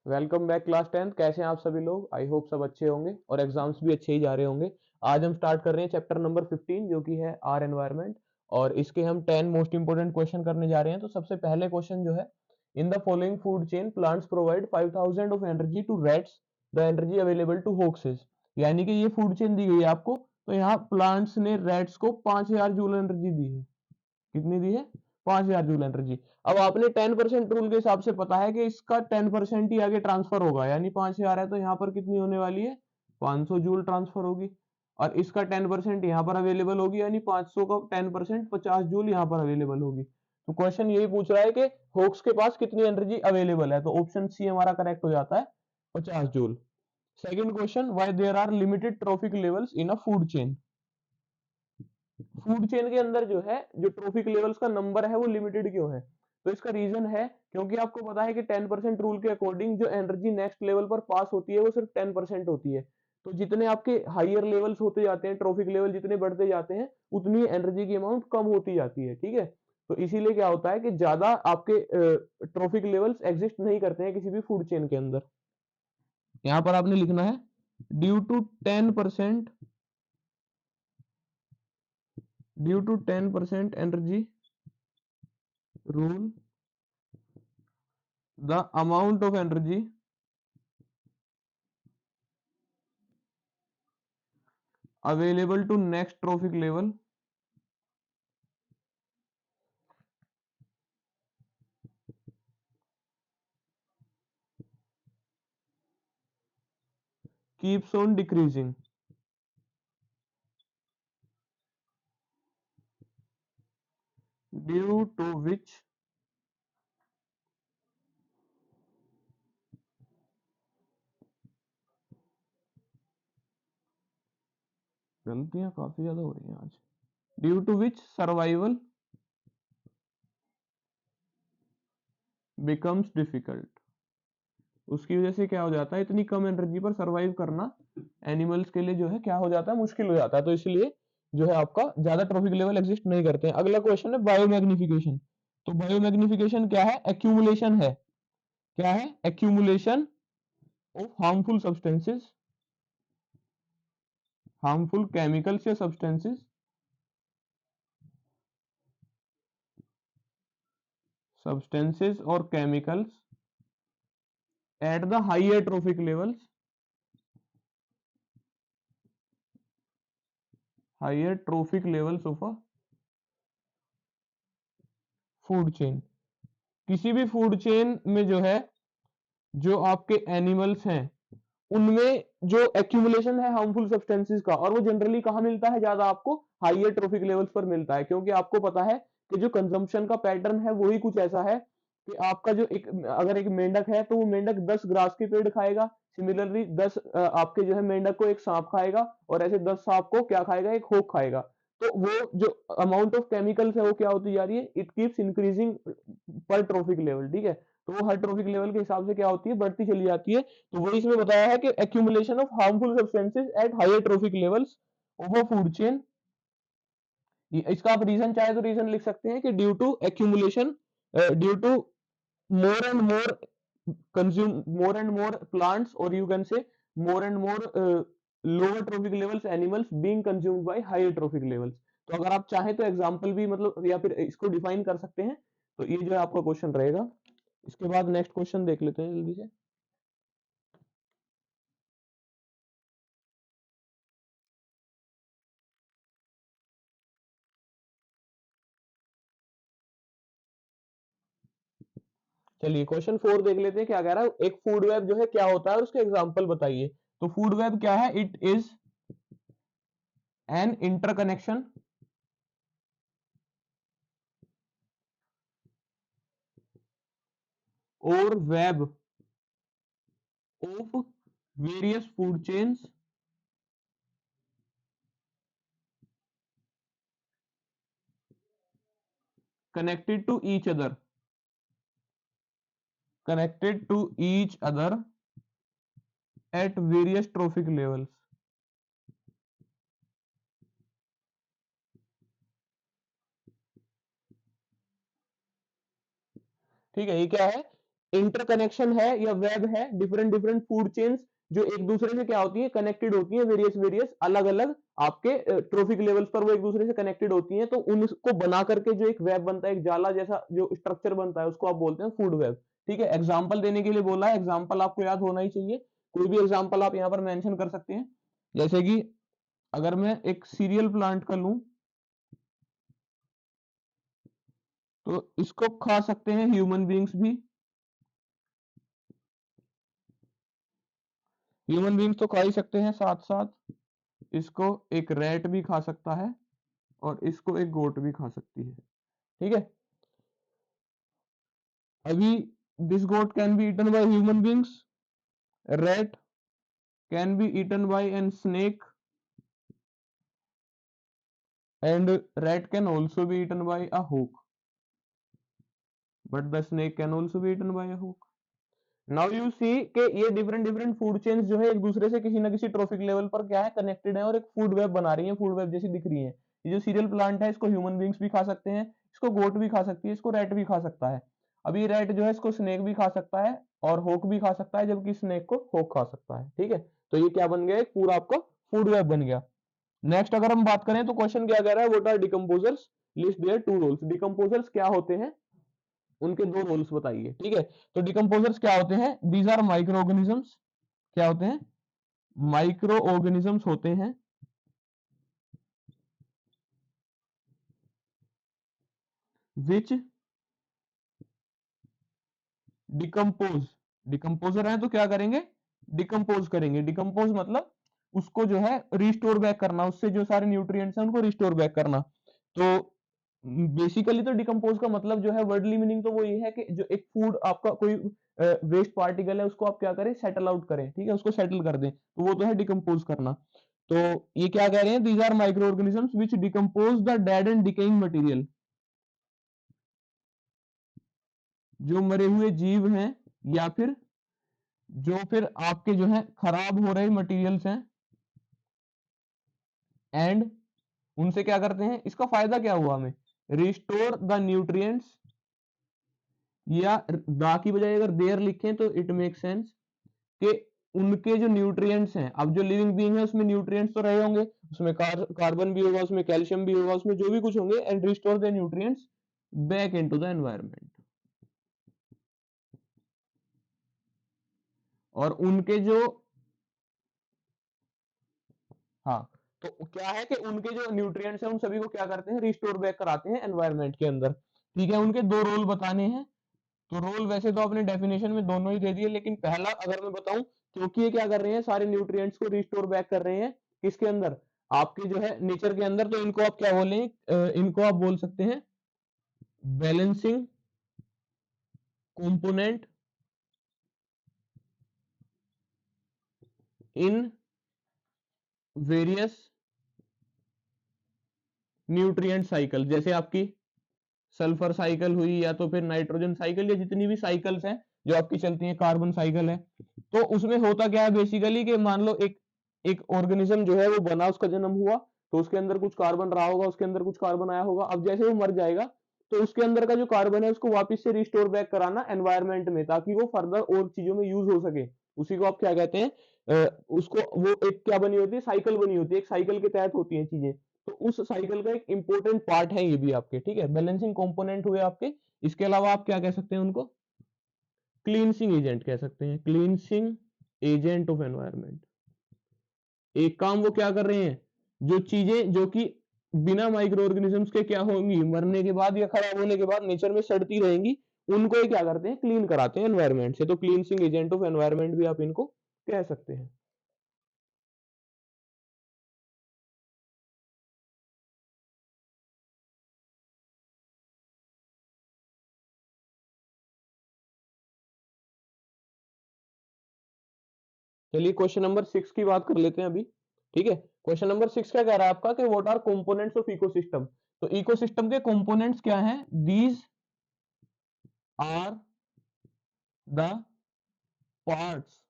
Welcome back class 10th। कैसे हैं आप सभी लोग? आई होप सब अच्छे होंगे और एग्जाम्स भी अच्छे ही जा रहे होंगे। आज हम स्टार्ट कर रहे हैं चैप्टर नंबर 15 जो कि है आर एनवायरनमेंट, और इसके हम 10 मोस्ट इंपोर्टेंट क्वेश्चन करने जा रहे हैं। तो सबसे पहले क्वेश्चन जो है, in the following food chain plants provide 5000 of energy to rats, the energy available to hawks. यानी कि ये फूड चेन दी गई है आपको, तो यहाँ प्लांट्स ने रैट्स को 5000 जूल एनर्जी दी है। कितनी दी है? 5000 जूल एनर्जी। अब आपने 10% रूल के हिसाब से पता है कि इसका 10% ही आगे ट्रांसफर होगा, यानी 5000 है तो यहाँ पर कितनी होने वाली है? 500 जूल ट्रांसफर होगी। और इसका 10% यहाँ पर अवेलेबल होगी, यानी 500 का 10% 50 जूल यहाँ पर अवेलेबल होगी। तो क्वेश्चन यही पूछ रहा है कि होक्स के पास कितनी एनर्जी अवेलेबल है, तो ऑप्शन सी हमारा करेक्ट हो जाता है, 50 joule. Second question, why there are limited trophic levels in a food chain. Food chain के अंदर जो है, जो ट्रॉफिक लेवल्स का नंबर है वो लिमिटेड क्यों है? तो इसका रीजन है क्योंकि आपको पता है कि 10% रूल के अकॉर्डिंग जो एनर्जी नेक्स्ट लेवल पर पास होती है वो सिर्फ 10% होती है। तो जितने आपके हायर लेवल्स होते जाते हैं, ट्रॉफिक लेवल जितने बढ़ते जाते हैं, उतनी एनर्जी की अमाउंट कम होती जाती है। ठीक है, तो इसीलिए क्या होता है कि ज्यादा आपके ट्रॉफिक लेवल्स एग्जिस्ट नहीं करते हैं किसी भी फूड चेन के अंदर। यहां पर आपने लिखना है due to 10% energy rule, the amount of energy available to next trophic level keeps on decreasing, due to which गलतियां काफी ज्यादा हो रही हैं आज। Due to which survival becomes difficult. उसकी वजह से क्या हो जाता है, इतनी कम एनर्जी पर सर्वाइव करना एनिमल्स के लिए जो है क्या हो जाता है, मुश्किल हो जाता है। तो इसलिए जो है आपका ज्यादा ट्रॉफिक लेवल एग्जिस्ट नहीं करते हैं। अगला क्वेश्चन है बायोमैग्निफिकेशन। तो बायोमैग्निफिकेशन क्या है? एक्यूमुलेशन है। क्या है? Accumulation of harmful substances, harmful chemicals या सब्सटेंसेस और chemicals at the higher trophic levels, higher trophic levels of a food chain। किसी भी फूड चेन में जो है, जो आपके एनिमल्स हैं उनमें जो एक्यूमुलेशन है हार्मफुल सब्सटेंसेस का, और वो जनरली कहाँ मिलता है ज्यादा? आपको हाईयर ट्रॉफिक लेवल्स पर मिलता है। क्योंकि आपको पता है कि जो कंजम्पशन का पैटर्न है वही कुछ ऐसा है कि आपका जो एक, अगर एक मेंढक है तो वो मेंढक 10 ग्रास के पेड़ खाएगा, सिमिलरली 10 आपके जो है मेंढक को एक सांप खाएगा, और ऐसे 10 सांप को क्या खाएगा? एक होक खाएगा। तो वो जो अमाउंट ऑफ केमिकल्स है वो क्या होती जा रही है? इट कीप्स इंक्रीजिंग पर ट्रॉफिक लेवल। ठीक है, तो वो हर ट्रॉफिक लेवल के हिसाब से क्या होती है? बढ़ती चली जाती है। तो वही इसमें बताया है कि accumulation of harmful substances at higher trophic levels of a food chain। इसका आप रीजन चाहे तो रीजन लिख सकते हैं कि due to accumulation, due to more and more consume, more and more plants, or you can say more and more lower trophic levels animals being consumed by higher trophic levels। तो अगर आप चाहें तो example भी मतलब या फिर इसको डिफाइन कर सकते हैं। तो ये जो है आपका क्वेश्चन रहेगा। इसके बाद नेक्स्ट क्वेश्चन देख लेते हैं जल्दी से। चलिए क्वेश्चन 4 देख लेते हैं क्या कह रहा है। एक फूड वेब जो है क्या होता है, उसके एग्जांपल बताइए। तो फूड वेब क्या है? इट इज एन इंटरकनेक्शन और web of various food chains connected to each other, connected to each other at various trophic levels। ठीक है, ये क्या है? इंटरकनेक्शन है या वेब है, डिफरेंट डिफरेंट फूड चेन्स जो एक दूसरे से क्या होती है, कनेक्टेड होती है, वेरियस अलग अलग आपके ट्रॉफिक लेवल्स पर वो एक दूसरे से कनेक्टेड होती हैं, तो उनको बना करके जो एक वेब बनता है, एक जाला जैसा जो स्ट्रक्चर बनता है, उसको आप बोलते हैं फूड वेब। ठीक है, एग्जाम्पल देने के लिए बोला है, एग्जाम्पल आपको याद होना ही चाहिए, कोई भी एग्जाम्पल आप यहाँ पर मेंशन कर सकते हैं। जैसे कि अगर मैं एक सीरियल प्लांट का लूं, तो इसको खा सकते हैं ह्यूमन बींग्स भी, ह्यूमन बींग्स तो खा ही सकते हैं, साथ साथ इसको एक रैट भी खा सकता है और इसको एक गोट भी खा सकती है। ठीक है, अभी this goat can be eaten by human beings, rat can be eaten by an snake, and rat can also be eaten by a hawk, but the snake can also be eaten by a hawk. Now you see कि ये different different food chains जो है एक दूसरे से किसी ना किसी ट्रॉफिक लेवल पर क्या है, कनेक्टेड है और एक फूड वेब बना रही है, फूड वेब जैसी दिख रही है। ये जो सीरियल प्लांट है इसको ह्यूमन बींग्स भी खा सकते हैं, इसको गोट भी खा सकती है, इसको रैट भी खा सकता है। अभी रैट जो है इसको स्नेक भी खा सकता है और होक भी खा सकता है, जबकि स्नेक को होक खा सकता है। ठीक है, तो ये क्या बन गया, एक पूरा आपका फूड वेब बन गया। नेक्स्ट अगर हम बात करें तो क्वेश्चन क्या कह रहा है, what are decomposers, list their two roles. Decomposers क्या होते हैं, उनके दो रोल्स बताइए। ठीक है, तो डिकम्पोजर्स क्या होते हैं, दीज आर माइक्रो ऑर्गेनिजम्स, क्या होते हैं, माइक्रो ऑर्गेनिजम्स होते हैं विच डिकम्पोज, डिकम्पोजर है तो क्या करेंगे, डिकम्पोज करेंगे। डिकम्पोज मतलब उसको जो है रिस्टोर बैक करना, उससे जो सारे न्यूट्रिएंट्स हैं उनको रिस्टोर बैक करना। तो बेसिकली तो डिकम्पोज का मतलब जो है वर्डली मीनिंग तो वो ये है कि जो एक फूड आपका कोई वेस्ट पार्टिकल है उसको आप क्या करें, सेटल आउट करें। ठीक है, उसको सेटल कर दें, तो वो तो है डिकम्पोज करना। तो ये क्या कह रहे हैं, these are microorganisms which decompose the dead and decaying material, जो मरे हुए जीव हैं या फिर जो फिर आपके जो है खराब हो रहे मटेरियल्स हैं, एंड उनसे क्या करते हैं, इसका फायदा क्या हुआ हमें, रिस्टोर द न्यूट्रिएंट्स, या दा की बजाय अगर देयर लिखें तो इट मेक सेंस कि उनके जो न्यूट्रिएंट्स हैं, अब जो लिविंग बीइंग है उसमें न्यूट्रिएंट्स तो रहे होंगे, उसमें कार्बन भी होगा, उसमें कैल्शियम भी होगा, उसमें जो भी कुछ होंगे, and restore the nutrients back into the environment. और उनके जो, हाँ, तो क्या है कि उनके जो न्यूट्रिएंट्स हैं उन सभी को क्या करते हैं, रिस्टोर बैक कराते हैं एनवायरनमेंट के अंदर। ठीक है, उनके दो रोल बताने हैं। तो रोल वैसे तो आपने डेफिनेशन में दोनों ही दे दिए, लेकिन पहला अगर मैं बताऊं, क्योंकि ये क्या कर रहे हैं, सारे न्यूट्रिएंट्स को रिस्टोर बैक कर रहे हैं किसके अंदर, आपके जो है नेचर के अंदर, तो इनको आप क्या बोलें, इनको आप बोल सकते हैं balancing component in various nutrient cycle. जैसे आपकी सल्फर साइकिल हुई, या तो फिर नाइट्रोजन साइकिल, या जितनी भी साइकिल्स हैं जो आपकी चलती हैं, कार्बन साइकिल है। तो उसमें होता क्या है बेसिकली कि मान लो एक एक ऑर्गेनिज्म जो है वो बना, उसका जन्म हुआ, तो उसके अंदर कुछ कार्बन रहा होगा, उसके अंदर कुछ कार्बन आया होगा। अब जैसे वो मर जाएगा तो उसके अंदर का जो कार्बन है उसको वापस से रिस्टोर बैक कराना एनवायरनमेंट में, ताकि वो फर्दर और चीजों में यूज हो सके। उसी को आप क्या कहते हैं, उसको वो एक क्या बनी होती है, साइकिल बनी होती है, एक साइकिल के तहत होती है चीजें। तो उस साइकिल का एक इंपॉर्टेंट पार्ट है ये भी आपके। ठीक है, बैलेंसिंग कंपोनेंट हुए आपके। इसके अलावा आप क्या कह सकते हैं उनको, क्लींसिंग एजेंट कह सकते हैं, क्लींसिंग एजेंट ऑफ एनवायरनमेंट। एक काम वो क्या कर रहे हैं, जो चीजें जो कि बिना माइक्रो ऑर्गेनिजम्स के क्या होंगी, मरने के बाद या खराब होने के बाद नेचर में सड़ती रहेंगी, उनको ही क्या करते हैं, क्लीन कराते हैं एनवायरनमेंट से। तो क्लींसिंग एजेंट ऑफ एनवायरनमेंट भी आप इनको कह सकते हैं। चलिए क्वेश्चन नंबर 6 की बात कर लेते हैं अभी। ठीक है, क्वेश्चन नंबर 6 क्या कह रहा है आपका कि what are components of ecosystem. तो इकोसिस्टम के कंपोनेंट्स क्या हैं, these are the parts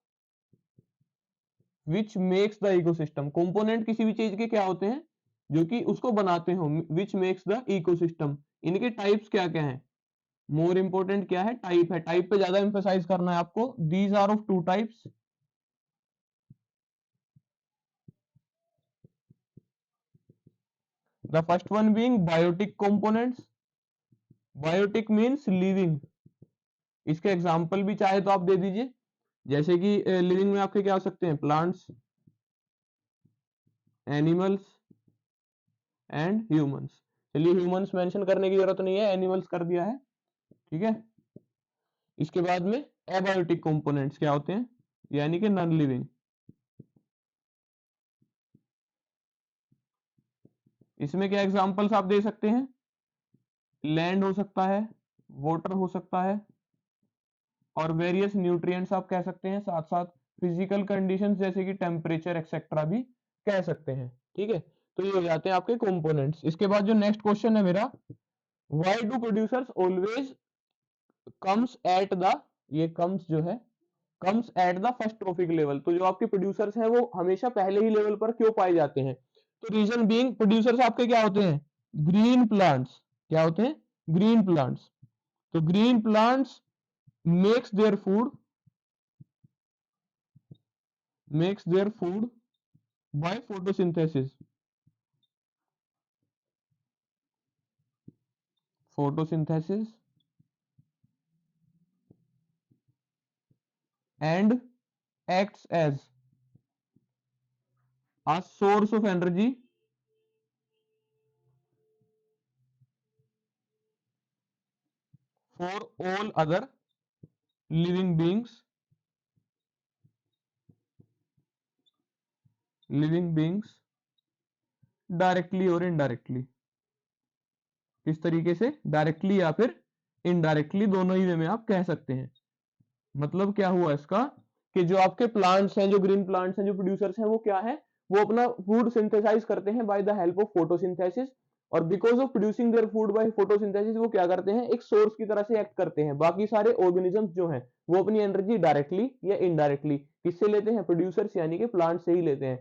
which makes the ecosystem. Component किसी भी चीज के क्या होते हैं, जो कि उसको बनाते हो, विच मेक्स द इकोसिस्टम। इनके टाइप्स क्या क्या हैं, मोर इंपोर्टेंट क्या है, टाइप है, टाइप पे ज्यादा एम्फेसाइज करना है आपको। These are of two types, the first one being biotic components. Biotic means living. इसके एग्जांपल भी चाहे तो आप दे दीजिए, जैसे कि लिविंग में आपके क्या हो सकते हैं, प्लांट्स, एनिमल्स एंड ह्यूमंस। चलिए ह्यूमंस मेंशन करने की जरूरत नहीं है, एनिमल्स कर दिया है, ठीक है। इसके बाद में एबायोटिक कंपोनेंट्स क्या होते हैं, यानी कि नॉन लिविंग। इसमें क्या एग्जांपल्स आप दे सकते हैं, लैंड हो सकता है, वाटर हो सकता है, और वेरियस न्यूट्रिएंट्स आप कह सकते हैं, साथ साथ फिजिकल कंडीशंस जैसे कि टेम्परेचर एक्सेट्रा भी कह सकते हैं, ठीक है। तो ये हो जाते हैं आपके कंपोनेंट्स। इसके बाद जो नेक्स्ट क्वेश्चन है मेरा, why do producers always comes at the, ये कम्स जो है comes at the first trophic level. तो जो आपके प्रोड्यूसर्स हैं वो हमेशा पहले ही लेवल पर क्यों पाए जाते हैं, तो रीजन बीइंग प्रोड्यूसर्स आपके क्या होते हैं, ग्रीन प्लांट्स। क्या होते हैं, ग्रीन प्लांट्स। तो green plants makes their food makes their food by photosynthesis and acts as a source of energy for all other living beings directly और इनडायरेक्टली। किस तरीके से, डायरेक्टली या फिर इनडायरेक्टली, दोनों ही वे में आप कह सकते हैं। मतलब क्या हुआ इसका, कि जो आपके प्लांट्स हैं, जो ग्रीन प्लांट्स हैं, जो प्रोड्यूसर्स हैं, वो क्या है, वो अपना फूड सिंथेसाइज करते हैं by the help of photosynthesis. और because of producing their food by photosynthesis वो क्या करते हैं, एक सोर्स की तरह से एक्ट करते हैं। बाकी सारे ऑर्गेनिजम्स जो हैं वो अपनी एनर्जी डायरेक्टली या इनडायरेक्टली किससे लेते हैं, प्रोड्यूसर्स यानी कि प्लांट से ही लेते हैं।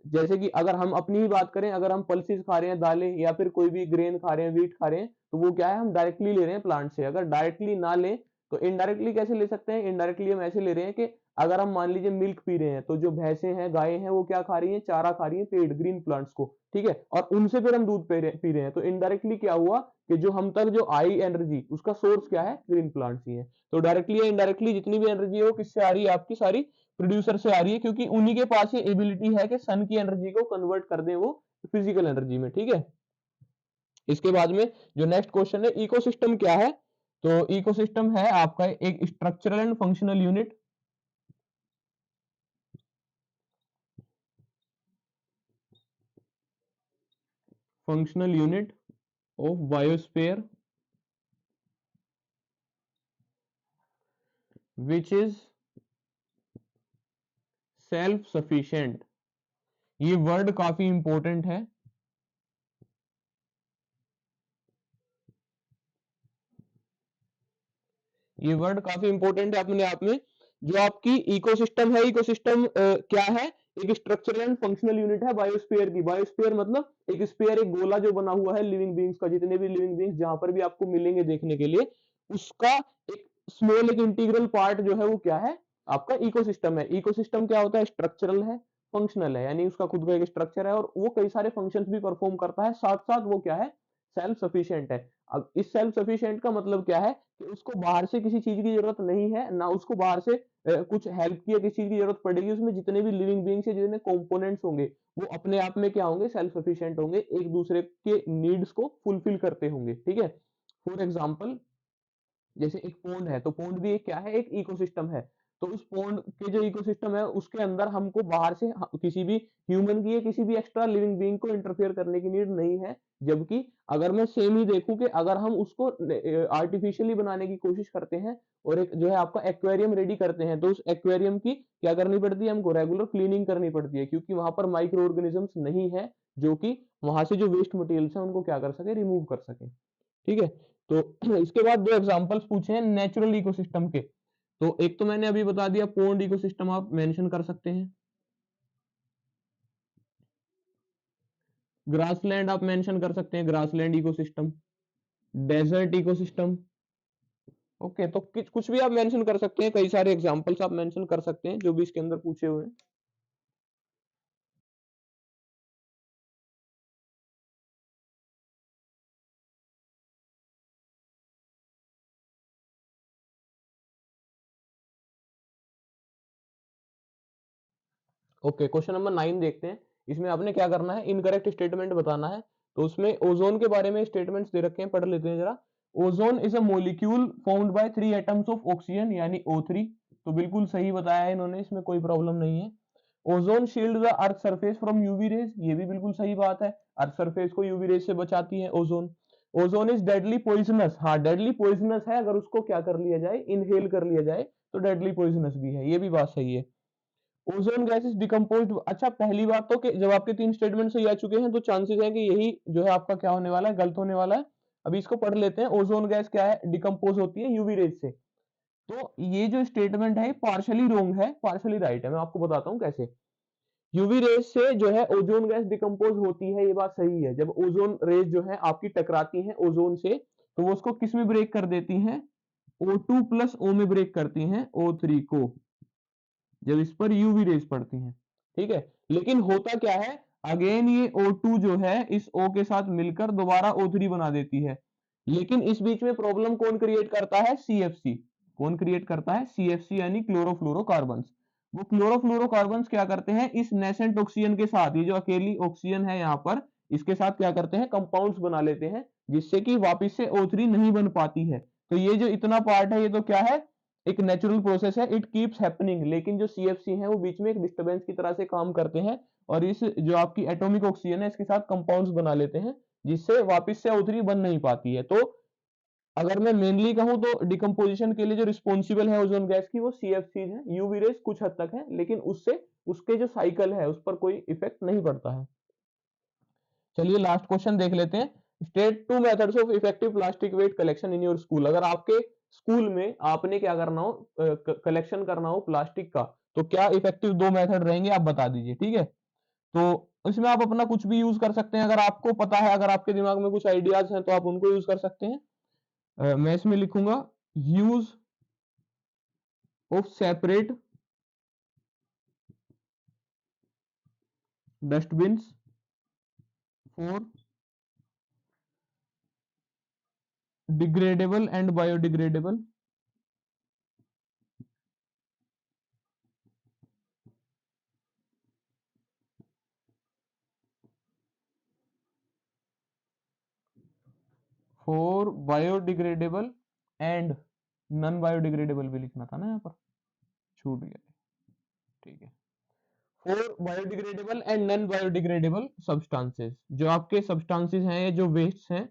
जैसे कि अगर हम अपनी ही बात करें, अगर हम पल्सेस खा रहे हैं, दालें या फिर कोई भी ग्रेन खा रहे हैं, व्हीट खा रहे हैं, तो वो क्या है, हम डायरेक्टली ले रहे हैं प्लांट से। अगर डायरेक्टली ना लें तो इनडायरेक्टली कैसे ले सकते हैं, इनडायरेक्टली हम ऐसे ले रहे हैं कि अगर हम मान लीजिए मिल्क पी रहे हैं, तो जो भैंसें हैं, गायें हैं, वो क्या खा रही हैं, चारा खा रही हैं, पेड़ ग्रीन प्लांट्स को, ठीक है, और उनसे फिर हम दूध पी रहे हैं। तो इनडायरेक्टली क्या हुआ कि जो हम तक जो आई एनर्जी, उसका सोर्स क्या है, ग्रीन प्लांट्स ही है। तो डायरेक्टली या इनडायरेक्टली जितनी भी एनर्जी है वो किससे आ रही है, आपकी सारी प्रोड्यूसर से आ रही है, क्योंकि उन्हीं के पास ये एबिलिटी है कि सन की एनर्जी को कन्वर्ट कर दें वो फिजिकल एनर्जी में, ठीक है। इसके बाद में जो नेक्स्ट क्वेश्चन है, इकोसिस्टम क्या है, तो इकोसिस्टम है आपका एक structural and functional unit. Functional unit of biosphere which is self sufficient. ये वर्ड काफी इंपॉर्टेंट है। ये वर्ड काफी इंपॉर्टेंट है अपने आप में। जो आपकी इकोसिस्टम है, इकोसिस्टम क्या है, एक स्ट्रक्चरल एंड फंक्शनल यूनिट है बायोस्फीयर की। बायोस्फीयर मतलब एक स्फीयर, एक गोला जो बना हुआ है लिविंग बींग्स का, जितने भी लिविंग बींग्स जहां पर भी आपको मिलेंगे देखने के लिए, उसका एक स्मॉल, एक इंटीग्रल पार्ट जो है वो क्या है, आपका इकोसिस्टम है। इकोसिस्टम क्या होता है, स्ट्रक्चरल है, फंक्शनल है, यानी उसका खुद का एक स्ट्रक्चर है और वो कई सारे फंक्शंस भी परफॉर्म करता है, साथ साथ वो क्या है, सेल्फ सफिशिएंट है। अब इस सेल्फ सफिशिएंट का मतलब क्या है, कि उसको बाहर से किसी चीज की जरूरत नहीं है, ना उसको बाहर से कुछ हेल्प की या किसी चीज की जरूरत पड़ेगी। उसमें जितने भी लिविंग बीइंग्स है, जितने कंपोनेंट्स होंगे, वो अपने आप में क्या होंगे, सेल्फ सफिशिएंट होंगे, एक दूसरे के नीड्स को फुलफिल करते होंगे, ठीक है। फॉर एग्जाम्पल, जैसे एक पोन्ड है, तो पोन्ड भी एक क्या है, एक इकोसिस्टम है। तो उस पोन्ड के जो इकोसिस्टम है उसके अंदर हमको बाहर से किसी भी ह्यूमन की या किसी भी एक्स्ट्रा लिविंग बीइंग को इंटरफेयर करने की नीड नहीं है। जबकि अगर मैं सेम ही देखूं कि अगर हम उसको आर्टिफिशियली बनाने की कोशिश करते हैं और एक जो है आपका एक्वेरियम रेडी करते हैं, तो उस एक्वेरियम की क्या करनी पड़ती है, हमको रेगुलर क्लीनिंग करनी पड़ती है, क्योंकि वहां पर माइक्रो ऑर्गेनिजम्स नहीं है जो कि वहां से जो वेस्ट मटेरियल्स है उनको क्या कर सके, रिमूव कर सके, ठीक है। तो इसके बाद दो एग्जांपल्स पूछे हैं नेचुरल इकोसिस्टम के। तो एक तो मैंने अभी बता दिया, पोन्ड इकोसिस्टम आप मेंशन कर सकते हैं, ग्रासलैंड आप मेंशन कर सकते हैं, grassland ecosystem, desert ecosystem, okay, तो कुछ भी आप मेंशन कर सकते हैं, कई सारे एग्जांपल्स आप मेंशन कर सकते हैं जो भी इसके अंदर पूछे हुए हैं। ओके, क्वेश्चन नंबर 9 देखते हैं। इसमें आपने क्या करना है, इनकरेक्ट स्टेटमेंट बताना है। तो उसमें ओजोन के बारे में स्टेटमेंट्स दे रखे हैं, पढ़ लेते हैं जरा। Ozone is a molecule formed by 3 atoms of oxygen यानी O3। तो बिल्कुल सही बताया है इन्होंने, इसमें कोई प्रॉब्लम नहीं है। Ozone shield the earth surface from UV rays, ये भी बिल्कुल सही बात है, अर्थ सरफेस को यूवी रेज से बचाती है ozone. Ozone is deadly poisonous, हाँ डेडली पॉइजनस है, अगर उसको क्या कर लिया जाए, इनहेल कर लिया जाए तो डेडली पॉइजनस भी है, ये भी बात सही है। ओजोन गैस इज डिकम्पोज्ड, अच्छा पहली बात तो कि जब आपके 3 स्टेटमेंट सही आ चुके हैं तो चांसेस है कि यही जो है आपका क्या होने वाला है, गलत होने वाला है। अभी इसको पढ़ लेते हैं। ओजोन गैस क्या है, डिकम्पोज होती है यूवी रेज से। तो ये जो स्टेटमेंट है पार्शली रोंग है, पार्शली राइट है, मैं आपको बताता हूँ कैसे। यूवी रेज से जो है ओजोन गैस डिकम्पोज होती है, ये बात सही है। जब ओजोन रेज जो है आपकी टकराती हैं ओजोन से, तो वो उसको किस में ब्रेक कर देती हैं, O2 प्लस O में ब्रेक करती हैं O3 को, जब इस पर यूवी रेज पड़ती हैं। ठीक है, लेकिन होता क्या है, अगेन ये O2 जो है इस O के साथ मिलकर दोबारा O3 बना देती है। लेकिन इस बीच में प्रॉब्लम कौन क्रिएट करता है, CFC। कौन क्रिएट करता है, CFC यानी क्लोरोफ्लोरोकार्बन्स। वो क्लोरोफ्लोरोकार्बन्स क्या करते हैं, इस नेसेंट ऑक्सीजन के साथ, ये जो अकेली ऑक्सीजन है यहाँ पर, इसके साथ क्या करते हैं, कंपाउंड्स बना लेते हैं, जिससे कि वापस से O3 नहीं बन पाती है। तो ये जो इतना पार्ट है, ये तो क्या है, एक नेचुरल प्रोसेस है, इट कीप्स हैपनिंग। लेकिन जो CFC है वो बीच में एक डिस्टरबेंस की तरह से काम करते हैं, और इस जो आपकी एटॉमिक ऑक्सीजन है इसके साथ कंपाउंड्स बना लेते हैं, जिससे वापस से O3 बन नहीं पाती है। तो अगर मैं मेनली कहूं तो डिकम्पोजिशन के लिए जो रिस्पॉन्सिबल है ओजोन गैस की, वो CFC है। यूवी रेज कुछ हद तक है, लेकिन उससे उसके जो साइकिल है उस पर कोई इफेक्ट नहीं पड़ता है। चलिए लास्ट क्वेश्चन देख लेते हैं। State 2 methods of effective plastic waste collection in your school. अगर आपके स्कूल में आपने क्या करना हो, कलेक्शन करना हो प्लास्टिक का, तो क्या इफेक्टिव 2 मेथड रहेंगे, आप बता दीजिए। ठीक है, तो इसमें आप अपना कुछ भी यूज कर सकते हैं, अगर आपको पता है, अगर आपके दिमाग में कुछ आइडियाज हैं तो आप उनको यूज कर सकते हैं। मैं इसमें लिखूंगा use of separate dustbins for degradable and biodegradable for biodegradable and non biodegradable भी लिखना था ना, यहाँ पर छूट गया। ठीक है, for biodegradable and non biodegradable substances, जो आपके सब्सटेंसेस हैं, ये जो वेस्ट हैं,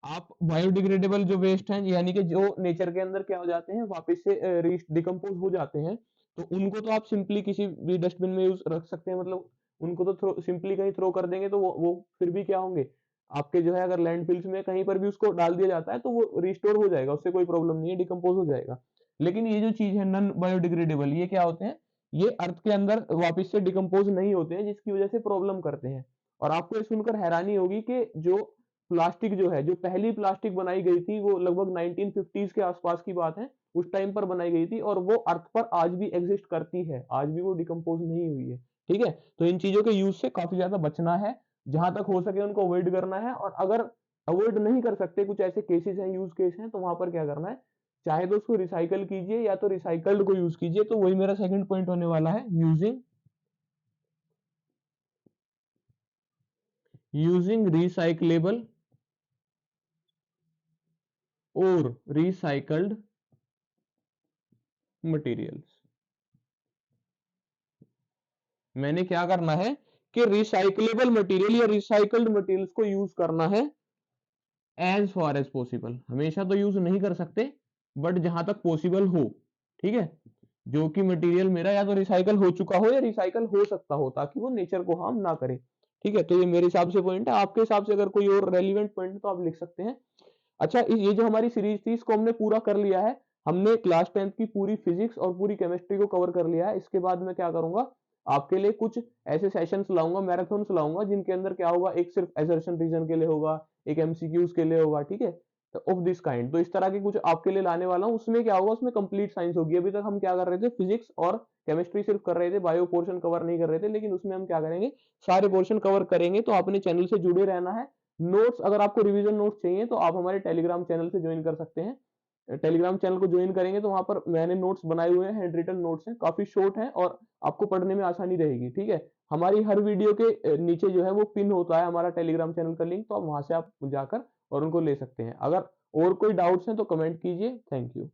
आप बायोडिग्रेडेबल जो वेस्ट हैं यानी कि जो नेचर के अंदर क्या हो जाते हैं, वापस से डिकम्पोज हो जाते हैं, तो उनको तो आप सिंपली किसी भी डस्टबिन में यूज रख सकते हैं। मतलब उनको तो थ्रो सिंपली कहीं थ्रो कर देंगे तो वो फिर भी क्या होंगे आपके, जो है अगर लैंडफिल्स में कहीं पर भी उसको डाल दिया जाता है तो वो रिस्टोर हो जाएगा, उससे कोई प्रॉब्लम नहीं है, डिकम्पोज हो जाएगा। लेकिन ये जो चीज है नॉन बायोडिग्रेडेबल, ये क्या होते हैं, ये अर्थ के अंदर वापस से डिकम्पोज नहीं होते हैं, जिसकी वजह से प्रॉब्लम करते हैं। और आपको ये सुनकर हैरानी होगी कि जो प्लास्टिक जो है, जो पहली प्लास्टिक बनाई गई थी वो लगभग 1950s के आसपास की बात है, उस टाइम पर बनाई गई थी, और वो अर्थ पर आज भी एग्जिस्ट करती है, आज भी वो डिकम्पोज नहीं हुई है। ठीक है, तो इन चीजों के यूज से काफी ज्यादा बचना है, जहां तक हो सके उनको अवॉइड करना है। और अगर अवॉइड नहीं कर सकते, कुछ ऐसे केसेस हैं, यूज केस हैं, तो वहां पर क्या करना है, चाहे तो उसको रिसाइकल कीजिए या तो रिसाइकल्ड को यूज कीजिए। तो वही मेरा सेकंड पॉइंट होने वाला है, यूजिंग रिसाइकलेबल और रिसाइकल्ड मटेरियल्स। मैंने क्या करना है कि रिसाइकलेबल मटेरियल या रिसाइकल्ड मटेरियल्स को यूज करना है एज फार एज पॉसिबल। हमेशा तो यूज नहीं कर सकते, बट जहां तक पॉसिबल हो। ठीक है, जो कि मटेरियल मेरा या तो रिसाइकल हो चुका हो या रिसाइकल हो सकता हो, ताकि वो नेचर को हार्म ना करे। ठीक है, तो ये मेरे हिसाब से पॉइंट है। आपके हिसाब से अगर कोई और रेलिवेंट पॉइंट तो आप लिख सकते हैं। अच्छा, ये जो हमारी सीरीज थी इसको हमने पूरा कर लिया है। हमने क्लास 10th की पूरी फिजिक्स और पूरी केमिस्ट्री को कवर कर लिया है। इसके बाद मैं क्या करूंगा, आपके लिए कुछ ऐसे सेशंस लाऊंगा, मैराथन्स लाऊंगा, जिनके अंदर क्या होगा, एक सिर्फ एसर्शन रीजन के लिए होगा, एक MCQs के लिए होगा। ठीक है, ऑफ दिस काइंड। तो इस तरह के कुछ आपके लिए लाने वाला हूँ। उसमें क्या होगा, उसमें कंप्लीट साइंस होगी। अभी तक हम क्या कर रहे थे, फिजिक्स और केमिस्ट्री सिर्फ कर रहे थे, बायो पोर्शन कवर नहीं कर रहे थे, लेकिन उसमें हम क्या करेंगे, सारे पोर्शन कवर करेंगे। तो आपने चैनल से जुड़े रहना है। नोट्स, अगर आपको रिवीजन नोट्स चाहिए तो आप हमारे टेलीग्राम चैनल से ज्वाइन कर सकते हैं। टेलीग्राम चैनल को ज्वाइन करेंगे तो वहां पर मैंने नोट्स बनाए हुए हैं, हैंड रिटन नोट्स हैं, काफी शॉर्ट हैं और आपको पढ़ने में आसानी रहेगी। ठीक है, हमारी हर वीडियो के नीचे जो है वो पिन होता है हमारा टेलीग्राम चैनल का लिंक, तो आप वहां से आप जाकर और उनको ले सकते हैं। अगर और कोई डाउट्स हैं तो कमेंट कीजिए। Thank you.